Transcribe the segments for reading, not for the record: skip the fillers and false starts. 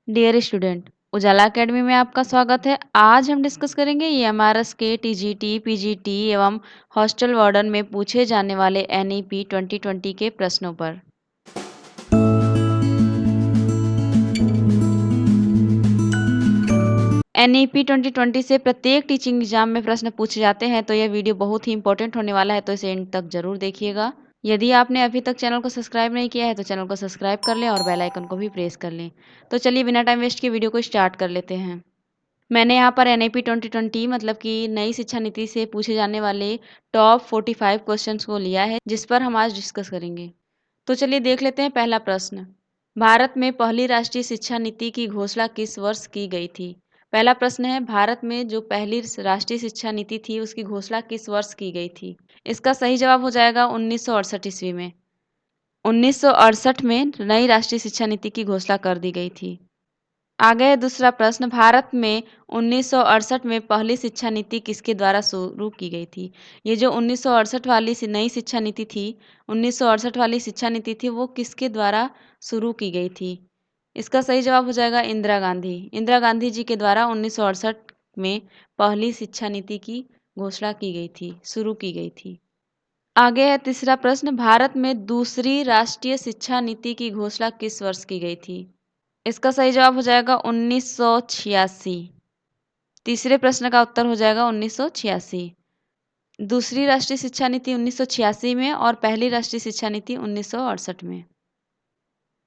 Dear student, उजाला academy में आपका स्वागत है। आज हम डिस्कस करेंगे एमआरएस के टीजीटी, पीजीटी एवं हॉस्टल वार्डन में पूछे जाने वाले एनईपी 2020 के प्रश्नों पर। एनईपी 2020 से प्रत्येक टीचिंग एग्जाम में प्रश्न पूछे जाते हैं, तो यह वीडियो बहुत ही इंपॉर्टेंट होने वाला है, तो इसे एंड तक जरूर देखिएगा। यदि आपने अभी तक चैनल को सब्सक्राइब नहीं किया है तो चैनल को सब्सक्राइब कर लें और बेल आइकन को भी प्रेस कर लें। तो चलिए बिना टाइम वेस्ट के वीडियो को स्टार्ट कर लेते हैं। मैंने यहाँ पर एनईपी 2020 मतलब कि नई शिक्षा नीति से पूछे जाने वाले टॉप 45 क्वेश्चंस को लिया है, जिस पर हम आज डिस्कस करेंगे। तो चलिए देख लेते हैं पहला प्रश्न। भारत में पहली राष्ट्रीय शिक्षा नीति की घोषणा किस वर्ष की गई थी? पहला प्रश्न है, भारत में जो पहली राष्ट्रीय शिक्षा नीति थी उसकी घोषणा किस वर्ष की गई थी? इसका सही जवाब हो जाएगा 1968 ईस्वी में। 1968 में नई राष्ट्रीय शिक्षा नीति की घोषणा कर दी गई थी। आगे है दूसरा प्रश्न, भारत में 1968 में पहली शिक्षा नीति किसके द्वारा शुरू की गई थी? ये जो 1968 वाली नई शिक्षा नीति थी, 1968 वाली शिक्षा नीति थी, वो किसके द्वारा शुरू की गई थी? इसका सही जवाब हो जाएगा इंदिरा गांधी। इंदिरा गांधी जी के द्वारा 1968 में पहली शिक्षा नीति की घोषणा की गई थी, शुरू की गई थी। आगे है तीसरा प्रश्न, भारत में दूसरी राष्ट्रीय शिक्षा नीति की घोषणा किस वर्ष की गई थी? इसका सही जवाब हो जाएगा 1986। तीसरे प्रश्न का उत्तर हो जाएगा 1986। दूसरी राष्ट्रीय शिक्षा नीति 1986 में और पहली राष्ट्रीय शिक्षा नीति 1968 में।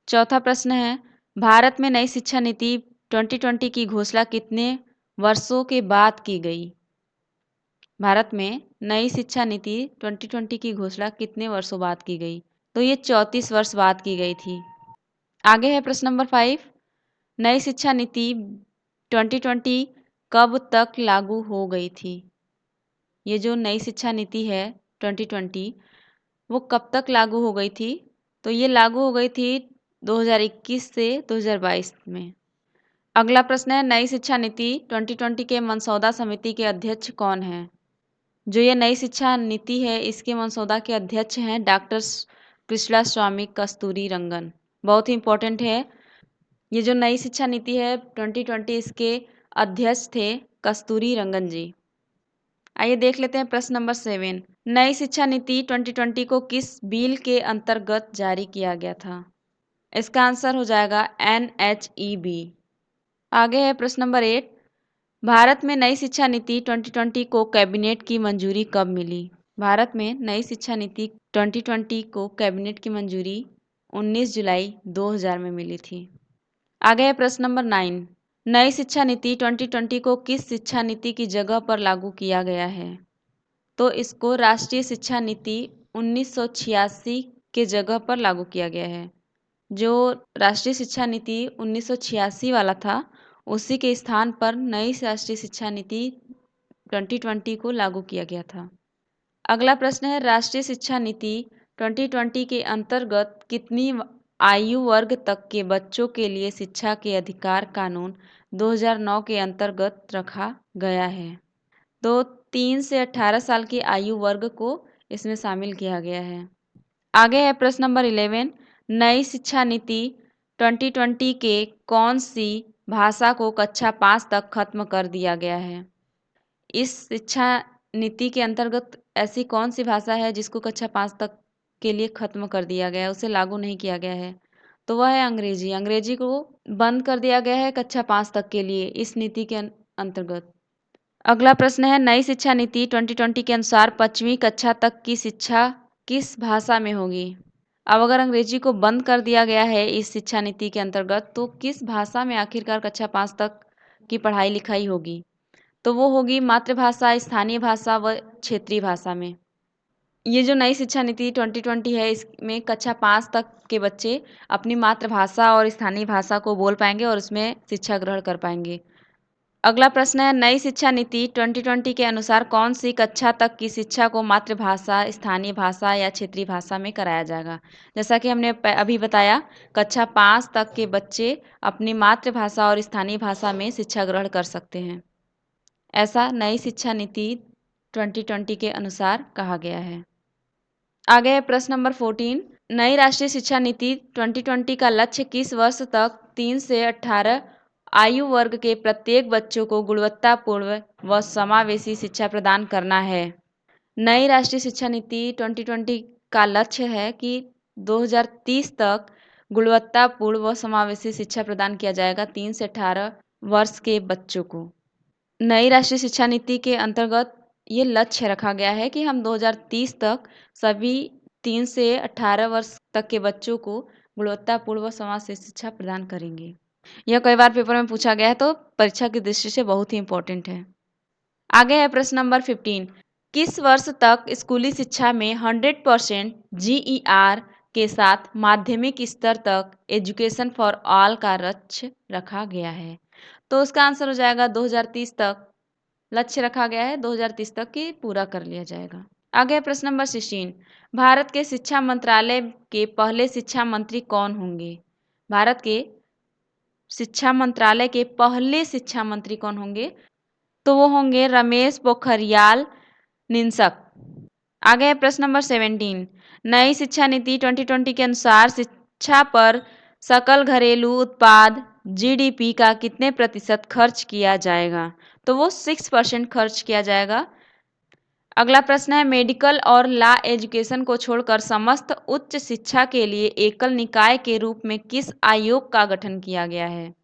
चौथा प्रश्न है, भारत में नई शिक्षा नीति 2020 की घोषणा कितने वर्षों के बाद की गई? भारत में नई शिक्षा नीति 2020 की घोषणा कितने वर्षों बाद की गई? तो ये 34 वर्ष बाद की गई थी। आगे है प्रश्न नंबर 5, नई शिक्षा नीति 2020 कब तक लागू हो गई थी? ये जो नई शिक्षा नीति है 2020, वो कब तक लागू हो गई थी? तो ये लागू हो गई थी 2021 से 2022 में। अगला प्रश्न है, नई शिक्षा नीति 2020 के मसौदा समिति के अध्यक्ष कौन हैं? जो ये नई शिक्षा नीति है, इसके मसौदा के अध्यक्ष हैं डॉक्टर कृष्णा स्वामी कस्तूरी रंगन। बहुत ही इंपॉर्टेंट है। ये जो नई शिक्षा नीति है 2020, इसके अध्यक्ष थे कस्तूरी रंगन जी। आइए देख लेते हैं प्रश्न नंबर 7, नई शिक्षा नीति 2020 को किस बिल के अंतर्गत जारी किया गया था? इसका आंसर हो जाएगा NHEB। आगे है प्रश्न नंबर 8, भारत में नई शिक्षा नीति 2020 को कैबिनेट की मंजूरी कब मिली? भारत में नई शिक्षा नीति 2020 को कैबिनेट की मंजूरी 19 जुलाई 2000 में मिली थी। आगे है प्रश्न नंबर 9, नई शिक्षा नीति 2020 को किस शिक्षा नीति की जगह पर लागू किया गया है? तो इसको राष्ट्रीय शिक्षा नीति 1986 के जगह पर लागू किया गया है। जो राष्ट्रीय शिक्षा नीति 1986 वाला था, उसी के स्थान पर नई राष्ट्रीय शिक्षा नीति 2020 को लागू किया गया था। अगला प्रश्न है, राष्ट्रीय शिक्षा नीति 2020 के अंतर्गत कितनी आयु वर्ग तक के बच्चों के लिए शिक्षा के अधिकार कानून 2009 के अंतर्गत रखा गया है? तो 3 से 18 साल की आयु वर्ग को इसमें शामिल किया गया है। आगे है प्रश्न नंबर 11, नई शिक्षा नीति 2020 के कौन सी भाषा को कक्षा 5 तक खत्म कर दिया गया है? इस शिक्षा नीति के अंतर्गत ऐसी कौन सी भाषा है जिसको कक्षा 5 तक के लिए खत्म कर दिया गया है, उसे लागू नहीं किया गया है? तो वह है अंग्रेजी। अंग्रेजी को बंद कर दिया गया है कक्षा 5 तक के लिए इस नीति के अंतर्गत। अगला प्रश्न है, नई शिक्षा नीति 2020 के अनुसार 5वीं कक्षा तक की शिक्षा किस भाषा में होगी? अब अगर अंग्रेजी को बंद कर दिया गया है इस शिक्षा नीति के अंतर्गत, तो किस भाषा में आखिरकार कक्षा 5 तक की पढ़ाई लिखाई होगी? तो वो होगी मातृभाषा, स्थानीय भाषा व क्षेत्रीय भाषा में। ये जो नई शिक्षा नीति 2020 है, इसमें कक्षा 5 तक के बच्चे अपनी मातृभाषा और स्थानीय भाषा को बोल पाएंगे और उसमें शिक्षा ग्रहण कर पाएंगे। अगला प्रश्न है, नई शिक्षा नीति 2020 के अनुसार कौन सी कक्षा तक की शिक्षा को मातृभाषा, स्थानीय भाषा या क्षेत्रीय भाषा में कराया जाएगा? जैसा कि हमने अभी बताया, कक्षा 5 तक के बच्चे अपनी मातृभाषा और स्थानीय भाषा में शिक्षा ग्रहण कर सकते हैं। ऐसा नई शिक्षा नीति 2020 के अनुसार कहा गया है। आगे है प्रश्न नंबर 14, नई राष्ट्रीय शिक्षा नीति 2020 का लक्ष्य किस वर्ष तक 3 से 18 आयु वर्ग के प्रत्येक बच्चों को गुणवत्तापूर्ण व समावेशी शिक्षा प्रदान करना है। नई राष्ट्रीय शिक्षा नीति 2020 का लक्ष्य है कि 2030 तक गुणवत्तापूर्ण व समावेशी शिक्षा प्रदान किया जाएगा 3 से 18 वर्ष के बच्चों को। नई राष्ट्रीय शिक्षा नीति के अंतर्गत ये लक्ष्य रखा गया है कि हम 2030 तक सभी 3 से 18 वर्ष तक के बच्चों को गुणवत्तापूर्ण व समावेशी शिक्षा प्रदान करेंगे। यह कई बार पेपर में पूछा गया है, तो परीक्षा की दृष्टि से बहुत ही इम्पोर्टेंट है। आगे है प्रश्न नंबर 15। किस वर्ष तक स्कूली शिक्षा में 100% GER के साथ माध्यमिक स्तर तक एजुकेशन फॉर ऑल का लक्ष्य रखा गया है? तो उसका आंसर हो जाएगा 2030 तक लक्ष्य रखा गया है, 2030 तक कि पूरा कर लिया जाएगा। आगे है प्रश्न नंबर 16। भारत के शिक्षा मंत्रालय के पहले शिक्षा मंत्री कौन होंगे? भारत के शिक्षा मंत्रालय के पहले शिक्षा मंत्री कौन होंगे? तो वो होंगे रमेश पोखरियाल निशंक। आगे है प्रश्न नंबर 17। नई शिक्षा नीति 2020 के अनुसार शिक्षा पर सकल घरेलू उत्पाद GDP का कितने प्रतिशत खर्च किया जाएगा? तो वो 6% खर्च किया जाएगा। अगला प्रश्न है मेडिकल और लॉ एजुकेशन को छोड़कर समस्त उच्च शिक्षा के लिए एकल निकाय के रूप में किस आयोग का गठन किया गया है?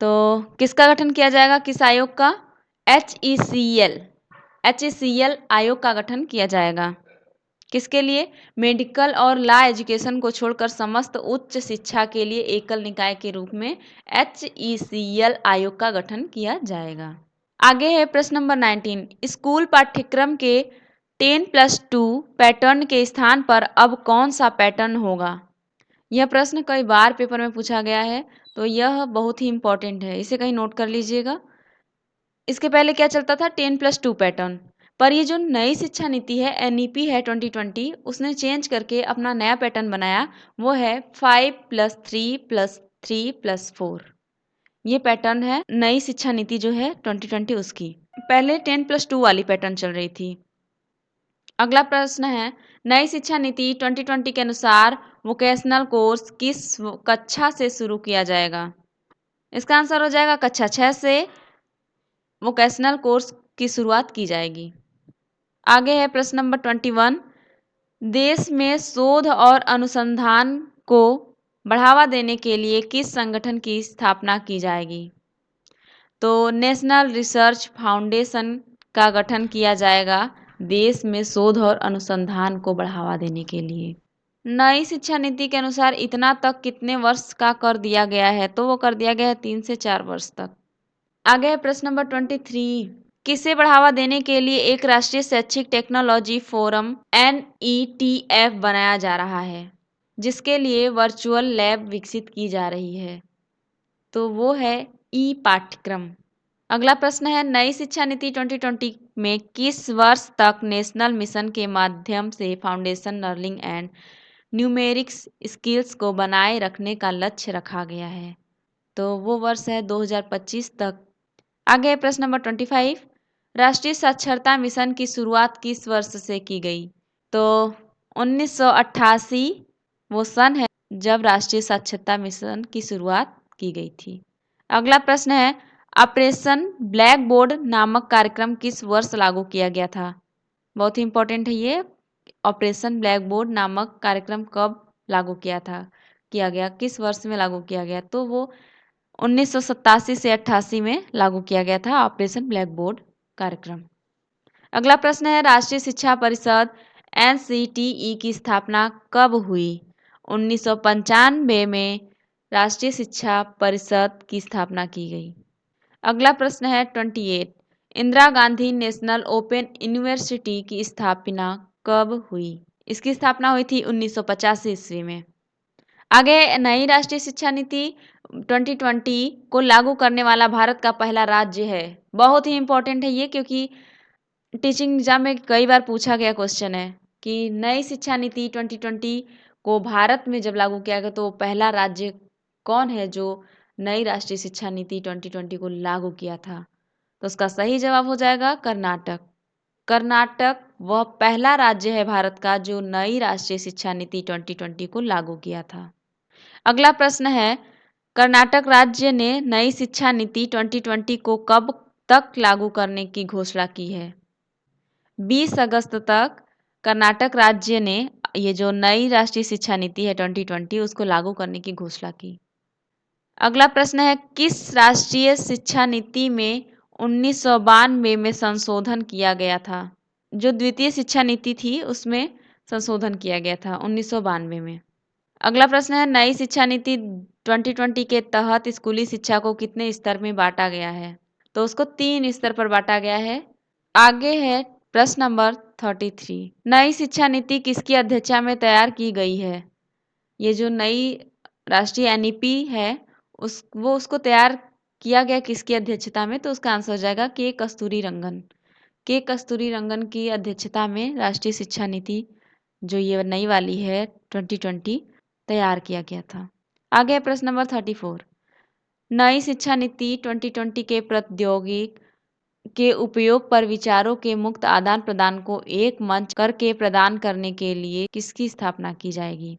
तो किसका गठन किया जाएगा, किस आयोग का? HECL आयोग का गठन किया जाएगा। किसके लिए? मेडिकल और लॉ एजुकेशन को छोड़कर समस्त उच्च शिक्षा के लिए एकल निकाय के रूप में HECL आयोग का गठन किया जाएगा। आगे है प्रश्न नंबर 19। स्कूल पाठ्यक्रम के 10+2 पैटर्न के स्थान पर अब कौन सा पैटर्न होगा? यह प्रश्न कई बार पेपर में पूछा गया है, तो यह बहुत ही इम्पोर्टेंट है, इसे कहीं नोट कर लीजिएगा। इसके पहले क्या चलता था? 10+2 पैटर्न। पर ये जो नई शिक्षा नीति है, NEP है 2020, उसने चेंज करके अपना नया पैटर्न बनाया, वो है 5+3+3+4। ये पैटर्न है नई शिक्षा नीति जो है 2020 उसकी। पहले 10+2 वाली पैटर्न चल रही थी। अगला प्रश्न है नई शिक्षा नीति 2020 के अनुसार वोकेशनल कोर्स किस कक्षा से शुरू किया जाएगा? इसका आंसर हो जाएगा कक्षा 6 से वोकेशनल कोर्स की शुरुआत की जाएगी। आगे है प्रश्न नंबर 21। देश में शोध और अनुसंधान को बढ़ावा देने के लिए किस संगठन की स्थापना की जाएगी? तो नेशनल रिसर्च फाउंडेशन का गठन किया जाएगा देश में शोध और अनुसंधान को बढ़ावा देने के लिए। नई शिक्षा नीति के अनुसार इतना तक कितने वर्ष का कर दिया गया है? तो वो कर दिया गया है 3 से 4 वर्ष तक। आगे है प्रश्न नंबर 23। किसे बढ़ावा देने के लिए एक राष्ट्रीय शैक्षिक टेक्नोलॉजी फोरम NETF बनाया जा रहा है, जिसके लिए वर्चुअल लैब विकसित की जा रही है? तो वो है पाठ्यक्रम। अगला प्रश्न है नई शिक्षा नीति 2020 में किस वर्ष तक नेशनल मिशन के माध्यम से foundation learning and numerics skills को बनाए रखने का लक्ष्य रखा गया है? तो वो वर्ष है 2025 तक। आगे है प्रश्न नंबर 25। राष्ट्रीय साक्षरता मिशन की शुरुआत किस वर्ष से की गई? तो 1988 वो सन है जब राष्ट्रीय साक्षरता मिशन की शुरुआत की गई थी। अगला प्रश्न है ऑपरेशन ब्लैक बोर्ड नामक कार्यक्रम किस वर्ष लागू किया गया था? बहुत ही इंपॉर्टेंट है ये। ऑपरेशन ब्लैक बोर्ड नामक कार्यक्रम कब लागू किया गया, किस वर्ष में लागू किया गया? तो वो 1987 से 88 में लागू किया गया था ऑपरेशन ब्लैक बोर्ड कार्यक्रम। अगला प्रश्न है राष्ट्रीय शिक्षा परिषद NCTE की स्थापना कब हुई? 1995 में राष्ट्रीय शिक्षा परिषद की स्थापना की गई। अगला प्रश्न है 28। Indira Gandhi national open university की स्थापना कब हुई? इसकी स्थापना हुई थी 1985 ईस्वी में। आगे नई राष्ट्रीय शिक्षा नीति 2020 को लागू करने वाला भारत का पहला राज्य है। बहुत ही इंपॉर्टेंट है ये, क्योंकि टीचिंग एग्जाम में कई बार पूछा गया क्वेश्चन है कि नई शिक्षा नीति 2020 को भारत में जब लागू किया गया तो पहला राज्य कौन है जो नई राष्ट्रीय शिक्षा नीति 2020 को लागू किया था? तो उसका सही जवाब हो जाएगा कर्नाटक। कर्नाटक वह पहला राज्य है भारत का जो नई राष्ट्रीय शिक्षा नीति 2020 को लागू किया था। अगला प्रश्न है, कर्नाटक राज्य ने नई शिक्षा नीति 2020 को कब तक लागू करने की घोषणा की है? 20 अगस्त तक कर्नाटक राज्य ने ये जो नई राष्ट्रीय शिक्षा नीति है 2020 उसको लागू करने की घोषणा की। अगला प्रश्न है, किस राष्ट्रीय शिक्षा नीति में 1992 में संशोधन किया गया था? जो द्वितीय शिक्षा नीति थी उसमें संशोधन किया गया था 1992 में। अगला प्रश्न है, नई शिक्षा नीति 2020 के तहत स्कूली शिक्षा को कितने स्तर में बांटा गया है? तो उसको 3 स्तर पर बांटा गया है। आगे है प्रश्न नंबर 33, नई शिक्षा नीति किसकी अध्यक्षता में तैयार की गई है? ये जो नई राष्ट्रीय एनईपी है उसको तैयार किया गया किसकी अध्यक्षता में? तो उसका आंसर हो जाएगा के कस्तूरी रंगन। के कस्तूरी रंगन की अध्यक्षता में राष्ट्रीय शिक्षा नीति जो ये नई वाली है 2020 तैयार किया गया था। आगे है प्रश्न नंबर 34, नई शिक्षा नीति 2020 के प्रौद्योगिक के उपयोग पर विचारों के मुक्त आदान प्रदान को एक मंच करके प्रदान करने के लिए किसकी स्थापना की जाएगी?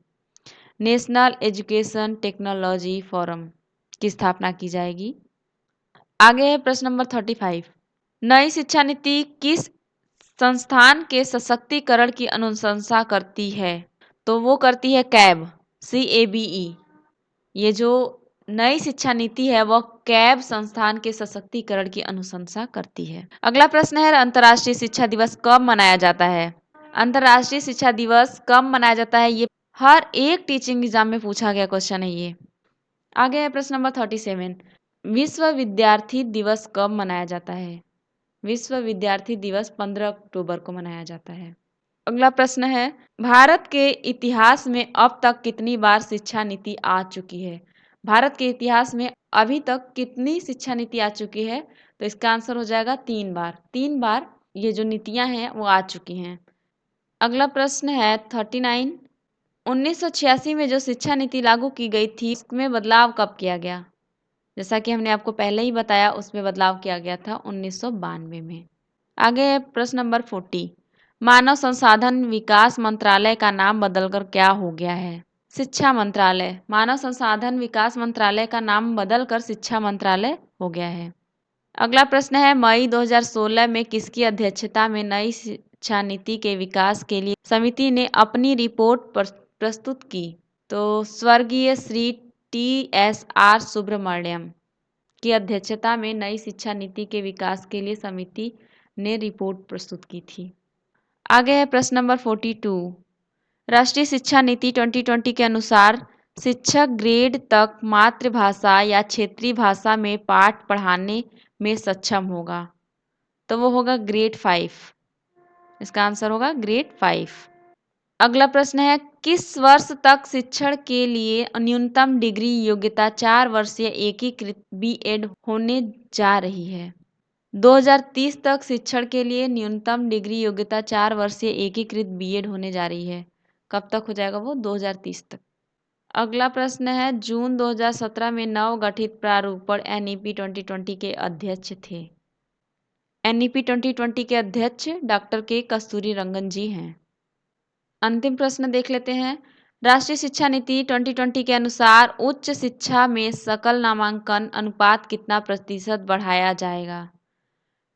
नेशनल एजुकेशन टेक्नोलॉजी फोरम की स्थापना की जाएगी। आगे है प्रश्न नंबर 35, नई शिक्षा नीति किस संस्थान के सशक्तिकरण की अनुशंसा करती है? तो वो करती है कैब, CABE। ये जो नई शिक्षा नीति है वह कैब संस्थान के सशक्तिकरण की अनुशंसा करती है। अगला प्रश्न है, अंतर्राष्ट्रीय शिक्षा दिवस कब मनाया जाता है? अंतर्राष्ट्रीय शिक्षा दिवस कब मनाया जाता है? ये हर एक टीचिंग एग्जाम में पूछा गया क्वेश्चन है ये। आगे है प्रश्न नंबर 37, विश्व विद्यार्थी दिवस कब मनाया जाता है? विश्व विद्यार्थी दिवस 15 अक्टूबर को मनाया जाता है। अगला प्रश्न है, भारत के इतिहास में अब तक कितनी बार शिक्षा नीति आ चुकी है? भारत के इतिहास में अभी तक कितनी शिक्षा नीति आ चुकी है? तो इसका आंसर हो जाएगा 3 बार। 3 बार ये जो नीतियां हैं वो आ चुकी हैं। अगला प्रश्न है 39, 1986 में जो शिक्षा नीति लागू की गई थी उसमें बदलाव कब किया गया? जैसा कि हमने आपको पहले ही बताया उसमें बदलाव किया गया था 1992 में। आगे है प्रश्न नंबर 40, मानव संसाधन विकास मंत्रालय का नाम बदलकर क्या हो गया है? शिक्षा मंत्रालय। मानव संसाधन विकास मंत्रालय का नाम बदलकर शिक्षा मंत्रालय हो गया है। अगला प्रश्न है, मई 2016 में किसकी अध्यक्षता में नई शिक्षा नीति के विकास के लिए समिति ने अपनी रिपोर्ट प्रस्तुत की? तो स्वर्गीय श्री TSR सुब्रमण्यम की अध्यक्षता में नई शिक्षा नीति के विकास के लिए समिति ने रिपोर्ट प्रस्तुत की थी। आगे है प्रश्न नंबर 42, राष्ट्रीय शिक्षा नीति 2020 के अनुसार शिक्षक ग्रेड तक मातृभाषा या क्षेत्रीय भाषा में पाठ पढ़ाने में सक्षम होगा। तो वो होगा ग्रेड 5। इसका आंसर होगा ग्रेड 5। अगला प्रश्न है, किस वर्ष तक शिक्षण के लिए न्यूनतम डिग्री योग्यता 4 वर्षीय एकीकृत बीएड होने जा रही है? 2030 तक शिक्षण के लिए न्यूनतम डिग्री योग्यता 4 वर्षीय एकीकृत बीएड होने जा रही है। कब तक हो जाएगा वो? 2030 तक। अगला प्रश्न है, जून 2017 में नव गठित प्रारूपण NEP 2020 के अध्यक्ष थे। NEP 2020 के अध्यक्ष डॉक्टर के कस्तूरी रंगन जी हैं। अंतिम प्रश्न देख लेते हैं, राष्ट्रीय शिक्षा नीति 2020 के अनुसार उच्च शिक्षा में सकल नामांकन अनुपात कितना प्रतिशत बढ़ाया जाएगा?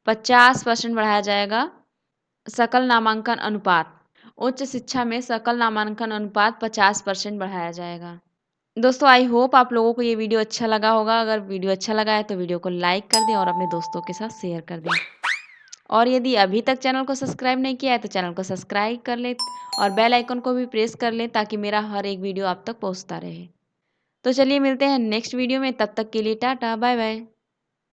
50% बढ़ाया जाएगा सकल नामांकन अनुपात। उच्च शिक्षा में सकल नामांकन अनुपात 50% बढ़ाया जाएगा। दोस्तों आई होप आप लोगों को ये वीडियो अच्छा लगा होगा। अगर वीडियो अच्छा लगा है तो वीडियो को लाइक कर दें और अपने दोस्तों के साथ शेयर कर दें। और यदि अभी तक चैनल को सब्सक्राइब नहीं किया है तो चैनल को सब्सक्राइब कर लें और बेल आइकन को भी प्रेस कर लें ताकि मेरा हर एक वीडियो आप तक पहुंचता रहे। तो चलिए मिलते हैं नेक्स्ट वीडियो में, तब तक के लिए टाटा बाय बाय।